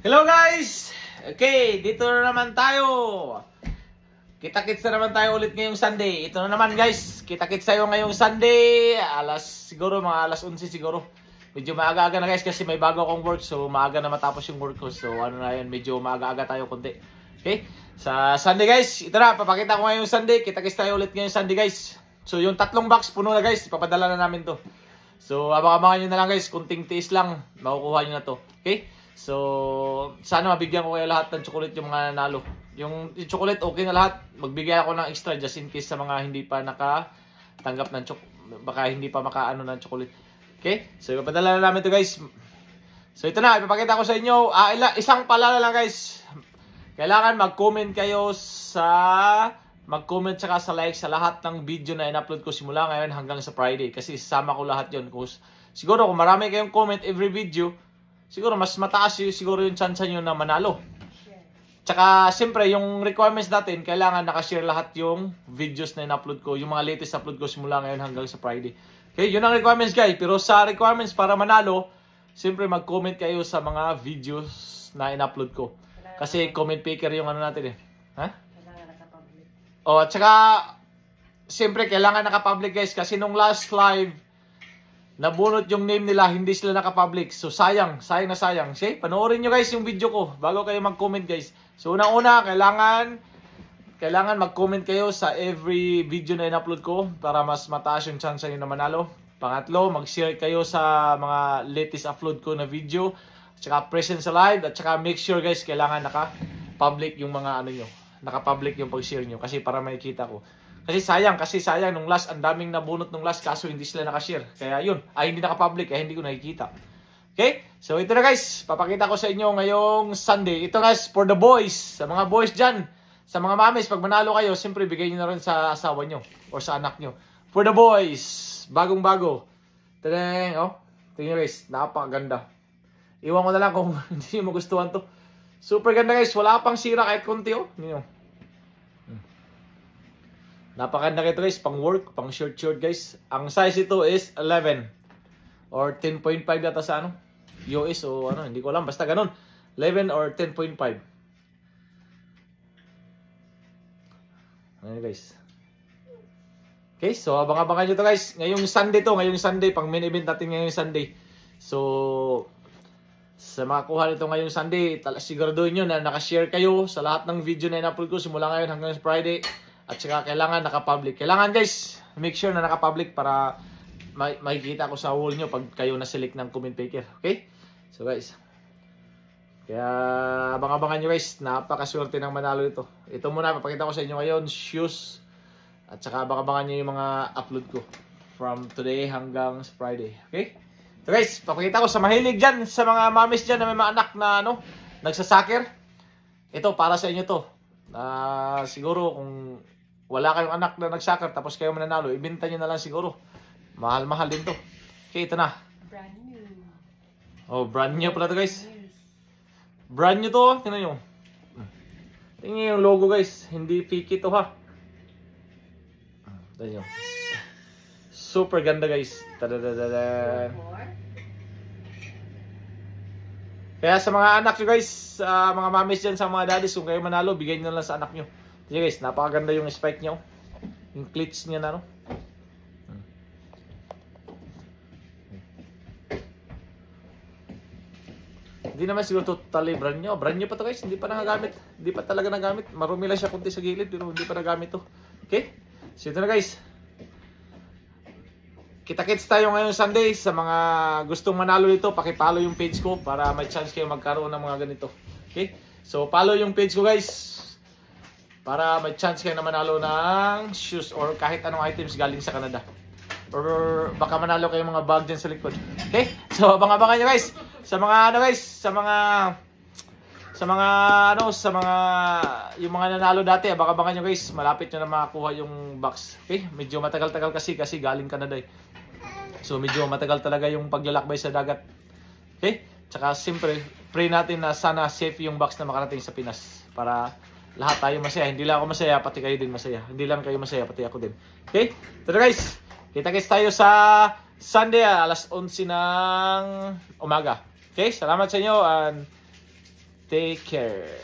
Hello guys! Okay, dito na naman tayo. Kita-kits na naman tayo ulit ngayong Sunday. Ito na naman guys, kita-kits tayo ngayong Sunday. Mga alas 11 siguro. Medyo maaga-aga na guys kasi may bago akong work. So maaga na matapos yung work ko. So ano na yan, medyo maaga-aga tayo konti. Okay, sa Sunday guys, ito na, papakita ko ngayong Sunday. Kita-kits tayo ulit ngayong Sunday guys. So yung tatlong box puno na guys, ipapadala na namin to. So abang-abangan nyo na lang guys, kunting tiis lang, makukuha nyo na to. Okay? So, sana mabigyan ko kayo lahat ng chocolate yung mga nanalo. Yung chocolate okay na lahat. Magbigay ako ng extra just in case sa mga hindi pa nakatanggap ng baka hindi pa makaano ng chocolate. Okay? So, ipapadala na namin to guys. So, ito na. Ipapakita ko sa inyo. Isang paalala lang guys. Kailangan mag-comment kayo mag-comment saka sa like sa lahat ng video na in-upload ko simula ngayon hanggang sa Friday. Kasi sama ko lahat yun. Siguro kung marami kayong comment every video, siguro mas mataas siguro yung chance nyo na manalo. Tsaka siyempre yung requirements natin, kailangan nakashare lahat yung videos na in-upload ko, yung mga latest upload ko simula ngayon hanggang sa Friday. Okay, yun ang requirements guys. Pero sa requirements para manalo, siyempre mag-comment kayo sa mga videos na in-upload ko. Kasi comment picker yung ano natin eh. Ha? Kailangan naka-public. Oh, tsaka siyempre kailangan naka-public guys kasi nung last live, nabunot yung name nila, hindi sila naka-public. So, sayang na sayang. Okay? Panoorin nyo guys yung video ko bago kayo mag-comment guys. So, unang-una, kailangan mag-comment kayo sa every video na in-upload ko para mas mataas yung chance nyo na manalo. Pangatlo, mag-share kayo sa mga latest upload ko na video. At saka present sa live. At saka make sure guys, kailangan naka-public yung mga ano nyo. Naka-public yung pag-share nyo kasi para makikita ko. Kasi sayang nung last, ang daming nabunot nung last kaso hindi sila nakashare. Kaya yun, hindi naka-public kaya hindi ko nakikita. Okay? So ito na guys, papakita ko sa inyo ngayong Sunday. Ito guys, for the boys, sa mga boys dyan, sa mga mamis, pag manalo kayo, siyempre bigay nyo na rin sa asawa nyo o sa anak nyo. For the boys, bagong-bago. Tadang, oh. Tingnan guys, napakaganda. Iwan ko na lang kung hindi nyo magustuhan to. Super ganda guys, wala pang sira kahit konti oh. Napakaganda ito guys, pang work, pang short guys. Ang size ito is 11 or 10.5 yata sa ano, US o ano, hindi ko alam, basta ganun. 11 or 10.5. Ayan guys. Okay, so abang-abangan nyo to guys. Ngayong Sunday, pang main event natin ngayong Sunday. So, sa mga kuha nito ngayong Sunday, siguraduhin nyo na nakashare kayo sa lahat ng video na in-upload ko simula ngayon hanggang sa Friday. At saka kailangan naka-public. Kailangan guys, make sure na naka-public para makikita ko sa wall nyo pag kayo na-select ng comment picker. Okay? So guys, kaya abang-abangan nyo guys, napakaswerte ng manalo ito. Ito muna, papakita ko sa inyo ngayon, shoes. At saka abang-abangan nyo yung mga upload ko from today hanggang sa Friday. Okay? So guys, papakita ko sa mahilig dyan, sa mga mamis dyan na may mga anak na nagsasoccer. Ito, para sa inyo to. Siguro kung wala kayong anak na nagsoccer tapos kayo mananalo, ibenta nyo na lang siguro. Mahal-mahal din to. Okay, ito na. Brand new. Oh, brand new pala to guys. Brand new to, tingnan nyo. Tingnan yung logo guys, hindi fake ito ha. Tingnan nyo. Super ganda guys. Tadadadada. Kaya sa mga anak nyo guys, mga mamis dyan, sa mga daddies, kung kayo manalo, bigay nyo lang sa anak nyo. Sige guys, napakaganda yung spike nyo. Yung cleats nyo na, no? Hindi naman siguro totally brand nyo. Brand nyo pa to guys, hindi pa nagagamit. Hindi pa talaga nagamit. Marumi lang siya kunti sa gilid, pero hindi pa nagamit to. Okay? So ito na guys. Kita-kits tayo ngayong Sunday. Sa mga gustong manalo dito, pakipollow yung page ko para may chance kayo magkaroon ng mga ganito. Okay? So follow yung page ko guys. Para may chance kayo na manalo ng shoes or kahit anong items galing sa Canada. Or baka manalo kayo mga bag dyan sa likod. Okay? So abang-abangan nyo guys. Sa mga yung mga nanalo dati, abang-abangan nyo guys. Malapit nyo na makakuha yung box. Okay? Medyo matagal-tagal kasi galing Canada eh. So medyo matagal talaga yung paglalakbay sa dagat. Okay? Tsaka siyempre, pray natin na sana safe yung box na makarating sa Pinas. Para lahat tayo masaya. Hindi lang ako masaya, pati kayo din masaya. Hindi lang kayo masaya, pati ako din. Okay? Ito na guys. Kita-kits tayo sa Sunday, alas 11 ng umaga. Okay? Salamat sa inyo and Take care.